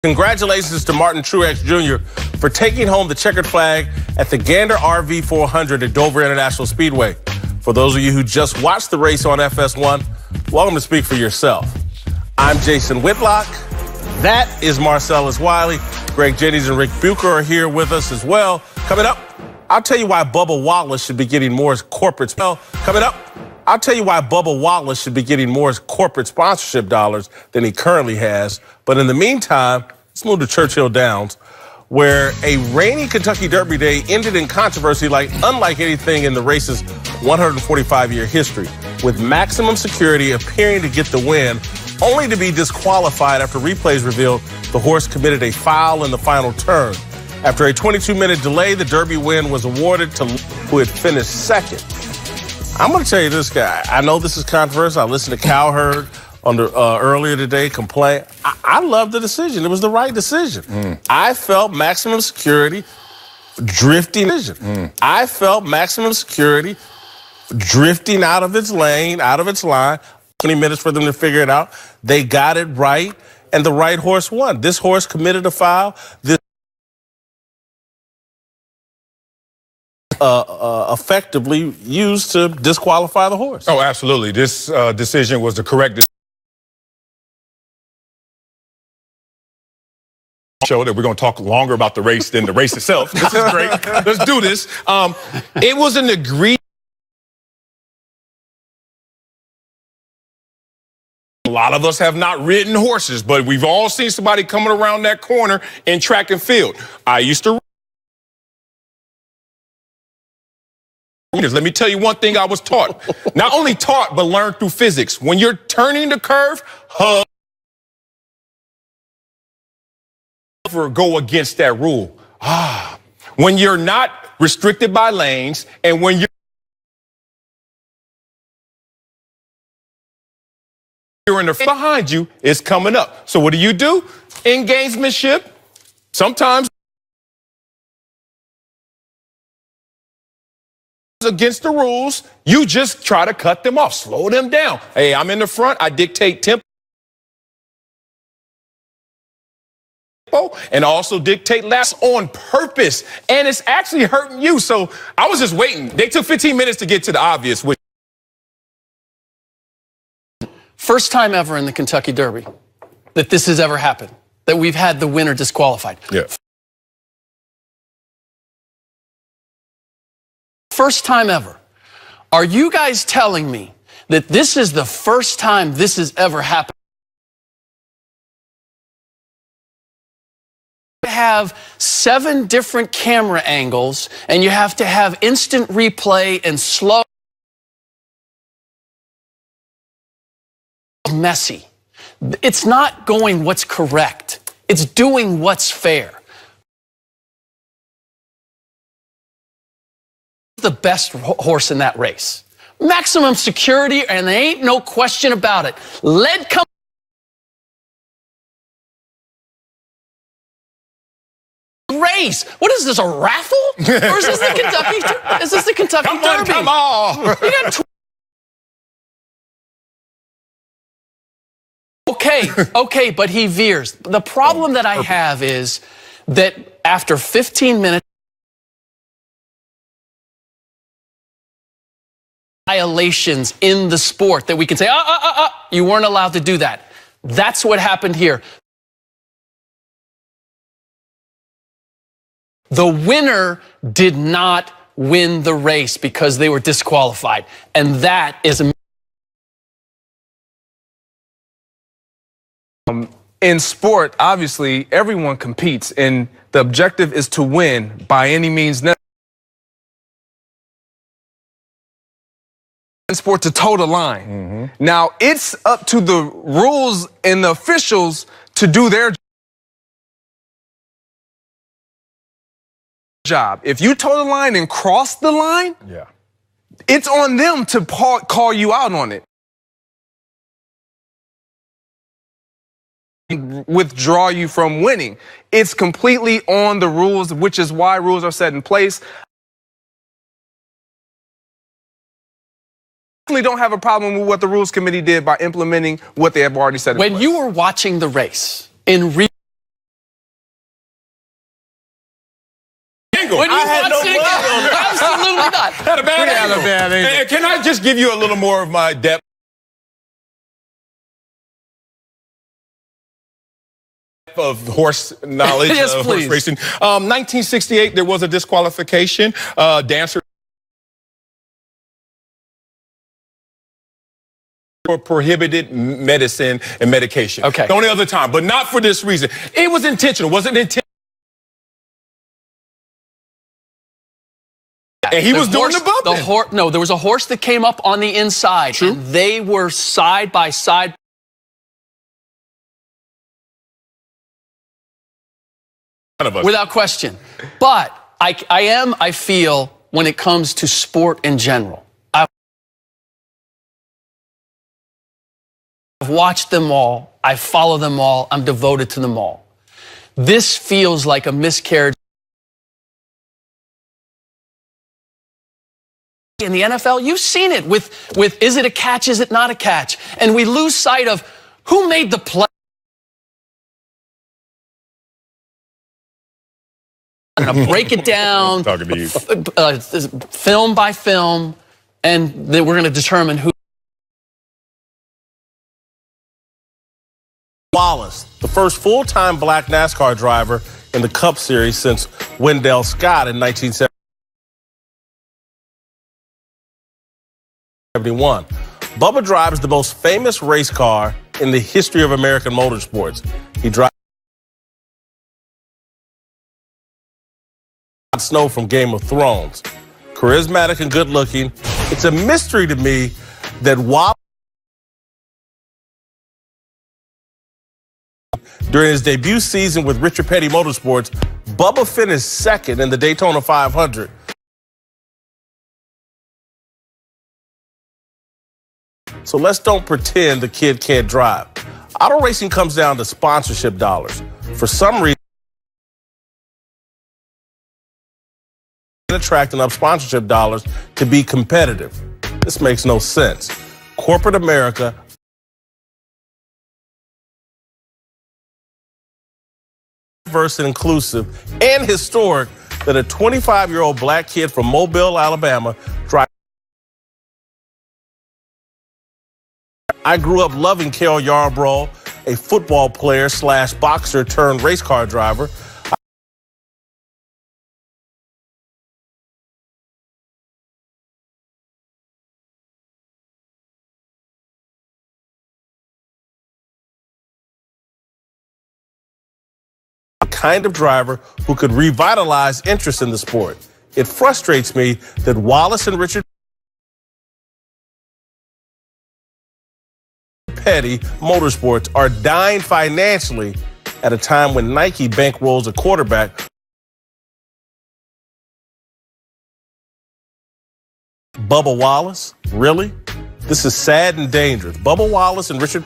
Congratulations to Martin Truex Jr. for taking home the checkered flag at the Gander RV 400 at Dover International Speedway. For those of you who just watched the race on FS1, welcome to Speak for Yourself. I'm Jason Whitlock. That is Marcellus Wiley. Greg Jennings and Rick Bucher are here with us as well. Coming up, I'll tell you why Bubba Wallace should be getting more corporate. I'll tell you why Bubba Wallace should be getting more corporate sponsorship dollars than he currently has. But in the meantime, let's move to Churchill Downs, where a rainy Kentucky Derby day ended in controversy unlike anything in the race's 145-year history, with Maximum Security appearing to get the win, only to be disqualified after replays revealed the horse committed a foul in the final turn. After a 22-minute delay, the Derby win was awarded to who had finished second. I'm going to tell you this, guy. I know this is controversial. I listened to Cowherd on the, earlier today complain. I love the decision. It was the right decision. I felt Maximum Security drifting. I felt Maximum Security drifting out of its lane, out of its line. 20 minutes for them to figure it out. They got it right, and the right horse won. This horse committed a foul. This effectively used to disqualify the horse. Oh, absolutely. This decision was the correct decision. Show that we're going to talk longer about the race than the race itself. This is great. Let's do this. It was an agreed. A lot of us have not ridden horses, but we've all seen somebody coming around that corner in track and field. I used to. Let me tell you one thing I was taught. Not only taught, but learned through physics. When you're turning the curve, never go against that rule. When you're not restricted by lanes, and when you're in the front behind you, it's coming up. So what do? In gamesmanship, sometimes against the rules, you just try to cut them off, slow them down. Hey, I'm in the front, I dictate tempo and also dictate laps on purpose, and it's actually hurting you. So I was just waiting. They took 15 minutes to get to the obvious. First time ever in the Kentucky Derby that this has ever happened, that we've had the winner disqualified. Yeah. First time ever. Are you guys telling me that this is the first time this has ever happened? You have 7 different camera angles, and you have to have instant replay and slow. Messy. It's not going what's correct. It's doing what's fair. The best horse in that race. Maximum Security, and there ain't no question about it. Led come race. What is this, a raffle? Or is this the Kentucky? Is this the Kentucky Derby? Come on. You got Okay, but he veers. The problem that I have is that after 15 minutes, violations in the sport that we can say, you weren't allowed to do that. That's what happened here. The winner did not win the race because they were disqualified. And that is a in sport, obviously, everyone competes, and the objective is to win by any means necessary. In sport, to toe the line. Now, it's up to the rules and the officials to do their job. If you toe the line and cross the line, it's on them to call you out on it. Withdraw you from winning. It's completely on the rules, which is why rules are set in place. I don't have a problem with what the Rules Committee did by implementing what they have already said in place. When you were watching the race in angle. When you I had watch no it again, absolutely not. Had a bad angle. And can I just give you a little more of my depth of horse knowledge? Yes, horse please. racing. 1968, there was a disqualification. Dancer for prohibited medicine and medication. Okay. The only other time, but not for this reason. It was intentional. Wasn't intentional. And he was doing the bumping. No, there was a horse that came up on the inside. True. And they were side by side. Without question. But I feel, when it comes to sport in general, I've watched them all. I follow them all. I'm devoted to them all. This feels like a miscarriage. In the NFL, you've seen it with is it a catch, is it not a catch? And we lose sight of who made the play. I'm going to break it down, Talking to you. Film by film, and then we're going to determine who. Wallace, the first full-time black NASCAR driver in the Cup Series since Wendell Scott in 1971. Bubba drives the most famous race car in the history of American motorsports. He drives Snow from Game of Thrones. Charismatic and good-looking. It's a mystery to me that Wallace, during his debut season with Richard Petty Motorsports, Bubba finished second in the Daytona 500. So let's don't pretend the kid can't drive. Auto racing comes down to sponsorship dollars. For some reason, attract enough sponsorship dollars to be competitive. This makes no sense. Corporate America diverse and inclusive and historic that a 25-year-old black kid from Mobile, Alabama drives. I grew up loving Cale Yarbrough, a football player / boxer turned race car driver. Kind of driver who could revitalize interest in the sport. It frustrates me that Wallace and Richard Petty Motorsports are dying financially at a time when Nike bankrolls a quarterback. Bubba Wallace? Really? This is sad and dangerous. Bubba Wallace and Richard